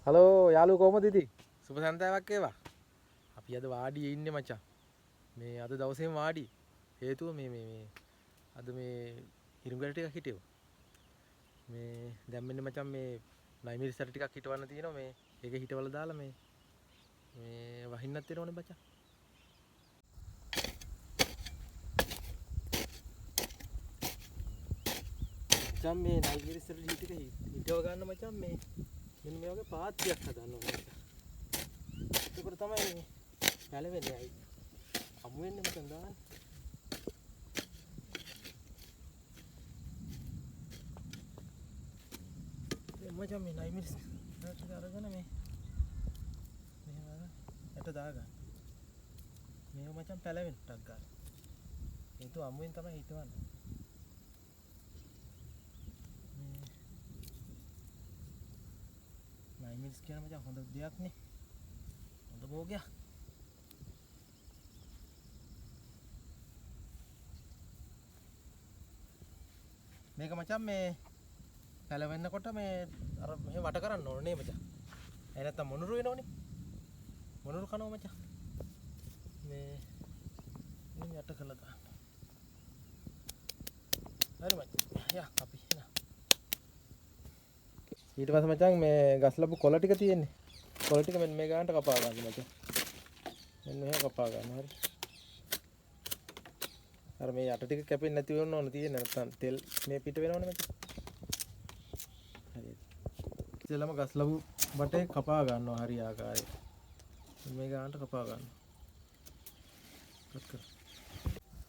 Hello යාළුවෝ කොහමද ඉතින්? සුබ සන්ධ්‍යාවක් වේවා. අපි අද වාඩියේ ඉන්නේ මචං. මේ අද දවසේම වාඩි. හේතුව මේ අද මේ ඉරුඟල් ටිකක් හිටියෝ. මේ දැන් මෙන්න මචං මේ නයිමිරිසර ටිකක් හිටවන්න තියෙනවා මේ. ඒක හිටවල දාලා මේ වහින්නත් වෙනවනේ මචං. මචං මේ නයිමිරිසර ටික හිටව ගන්න මචං මේ මෙන්න මේ වගේ පාත්තියක් හදන්න ඕනේ. ඒක තමයි මේ පැලවෙන්නේ අයි. අමු වෙන්නේ මචං දාන්න. මචං මේ නයිමිරිස් ටික අරගෙන මේ මෙහෙම යට දාගන්න. මේක මචං පැලවෙන්න ටක් ගන්න. ඒක අමුෙන් තමයි හිටවන්නේ. නයිමිරිස් කියන මචං හොඳ දෙයක් නේ. හොඳ භෝගයක්. මේක මචං මේ පැලවෙන්නකොට මේ අර මෙහෙ වට කරන්න ඕනේ නේ මචං. එහෙ නැත්තම් මොනුරු වෙනවනේ. මොනුරු කනවා මචං. මේ යට කළා දාන්න. හරි මචං. යා අපි එන. ඊට පස්සේ මචං මේ ගස් ලැබු කොළ ටික තියෙන්නේ. කොළ ටික මෙන්න මේ ගානට කපා ගන්න මචං. මෙන්න මෙහෙම කපා ගන්න හරි. අර මේ යට ටික කැපෙන්නේ නැති වෙන්න ඕන තියෙන්නේ නැත්තම් තෙල් මේ පිට වෙනවනේ මචං. හරියට. ඉතින්ලම ගස් ලැබු බටේ කපා ගන්නවා හරි ආකාරයට. මේ ගානට කපා ගන්නවා. කට් කර.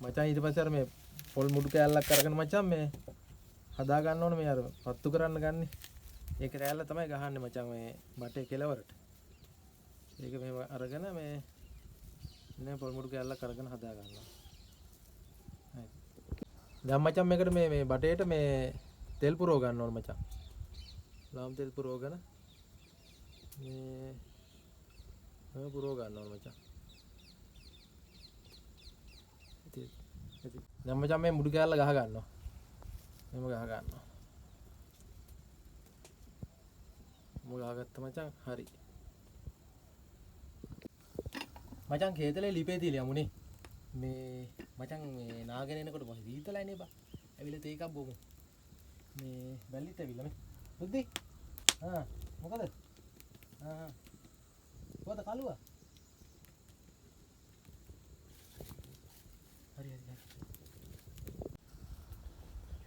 මචං ඊට පස්සේ අර මේ පොල් මුඩු කෑල්ලක් අරගෙන මචං මේ හදා ගන්න ඕනේ මේ අර පත්තු කරන්න ගන්නේ. ඒක රැල්ල තමයි ගහන්නේ මචං මේ බටේ කෙලවරට. ඒක මෙහෙම අරගෙන මේ නේ පොල් මුඩු කෑල්ලක් අරගෙන හදා ගන්නවා. හරි. දැන් මචං මේකට මේ බටේට මේ තෙල් පුරව ගන්න ඕනේ මචං. ලාම් තෙල් පුරවගෙන මේ පුරව ගන්න ඕනේ මචං. ඉතින් දැන් මචං මේ මුඩු කෑල්ල ගහ ගන්නවා. මෙහෙම ගහ ගන්නවා. ගහගත්ත මචං හරි. මචං කේතලේ ලිපේ තියලා යමුනේ. මේ මචං මේ නාගෙන එනකොට මොකද සීතලයිනේ බා. ඇවිල්ලා තේ එකක් බොමු. මේ බැල්ලිත් ඇවිල්ලා මේ. බුද්ධි. මොකද? කොහොද කලුවා? හරි.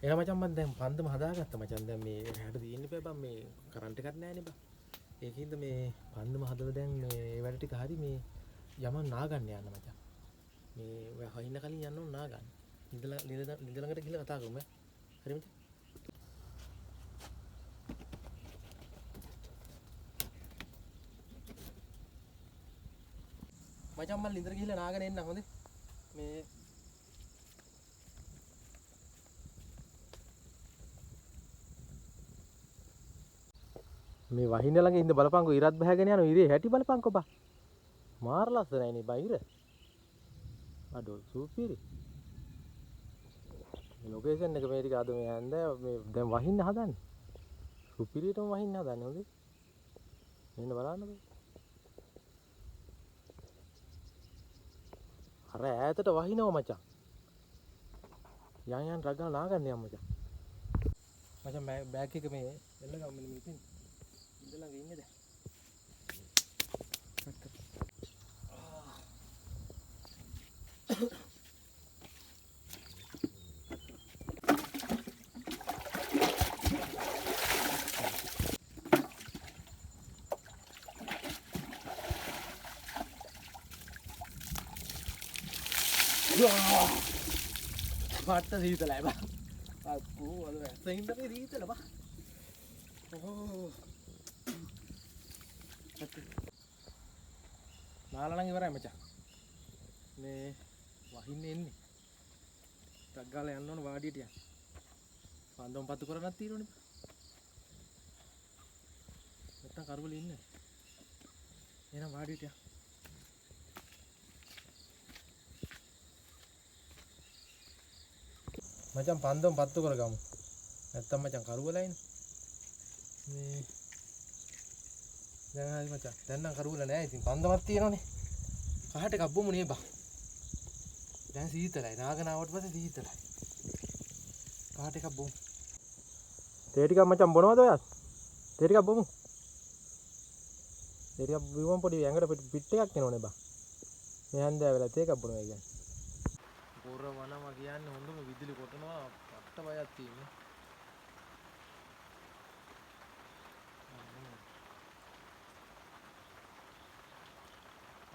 එයා මචං මම දැන් පන්දම හදාගත්තා මචං. දැන් මේ රැට දින්න එපා බං මේ කරන්ට් එකක් නැහැනේ බං. ඒකින්ද මේ පන්දම හදලා දැන් මේ වැඩ ටික හරි මේ යමන් නාගන්න යන්න මචං. මේ ඔය හයින්න කලින් යන්න ඕන නාගන්න. නිද ළඟට ගිහලා කතා කරමු. හරි මචං. මචං මම නිදර ගිහලා නාගෙන එන්න හොඳේ. මේ මේ වහින්න ළඟ ඉන්න බලපංකෝ ඉරත් බහගෙන යනවා ඉරේ හැටි බලපංකෝ බා මාර ලස්සනයිනේ බා ඉර අඩෝ සූපිරි මේ ලොකේෂන් එක මේ ටික අද මේ හන්ද මේ දැන් වහින්න හදන්නේ සූපිරියටම වහින්න හදන්නේ හොඳේ මෙන්න බලන්න අර ඈතට වහිනවා මචං යන් රග්ගන නාගන්න යම් මචං බෑග් එක මේ එල්ල ගමු මෙන්න මෙතන ළඟ ඉන්නේ දැන්. වට සීතලයි බා. අප්පෝ අද වැස්සෙන් තමයි සීතල බා. ඕ නාලා නම් ඉවරයි මචං. මේ වහින්නේ එන්නේ. ටක් ගාලා යන්න ඕන වාඩියට යන්න. පන්දම පත්තු කරනත් තියෙනවනේ. නැත්තම් කරුවල ඉන්නේ. එහෙනම් වාඩියට යන්න. මචං පන්දම පත්තු කරගමු. නැත්තම් මචං කරුවලයිනේ. මේ දැන් හරි මචං. දැන් නම් කරුවල නෑ. ඉතින් පන්දමක් තියෙනවනේ. කහට එකක් බොමු නේ බා. දැන් සීතලයි. නාගනාවට පස්සේ සීතලයි. කහට එකක් බොමු. තේ ටිකක් මචං බොනවද ඔයා? තේ ටිකක් බොමු. තේ ටිකක් බිව්වම පොඩි ඇඟට පිට් එකක් එනවනේ බා. මේ හන්දෑ වෙලා තේ එකක් බොනවා කියන්නේ. පොර වනවා කියන්නේ හොඳම විදුලි කොටනවා අට බයක් තියෙන්නේ.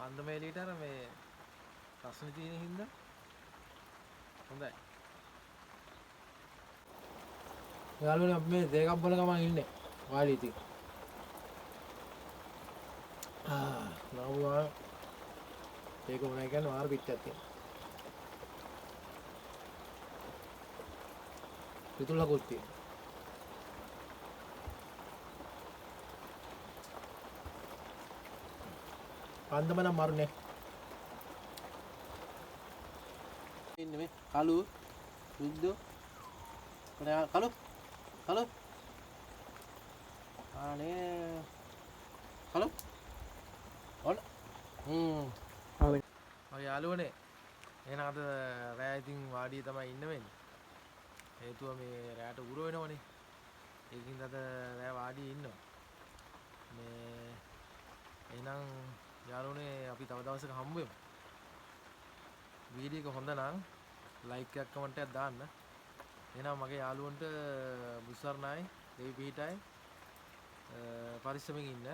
අන්දම එළියට අර මේ රස්නේ තියෙන හින්දා හොඳයි. යාළුවනේ අපි මේ තේ එකක් බොන ගමන් ඉන්නේ. වාඩි ඉතින්. නාවුවා ඒක මොනයි කියන්නේ මාර පිටයක් තියෙනවා. පිටුලකුත් තියෙනවා. අන්දම නම් මරුනේ. ඉන්නේ මේ කලු සුද්දෝ. කලු කලු අනේ කලු ඔන්න හරි. ඔය යාළුවනේ එහෙනම් අද රෑ ඉතින් වාඩියේ තමයි ඉන්න වෙන්නේ. හේතුව මේ රෑට උර වෙනවනේ. ඒකින්ද අද රෑ වාඩියේ ඉන්නවා. මේ එහෙනම් යාළුවනේ අපි තව දවසක හම්බ වෙමු. වීඩියෝ එක හොඳ නම් ලයික් එකක් කමෙන්ට් එකක් දාන්න. එහෙනම් මගේ යාළුවන්ට බුස්සර්ණයි දෙවි පිහිටයි පරිස්සමෙන් ඉන්න.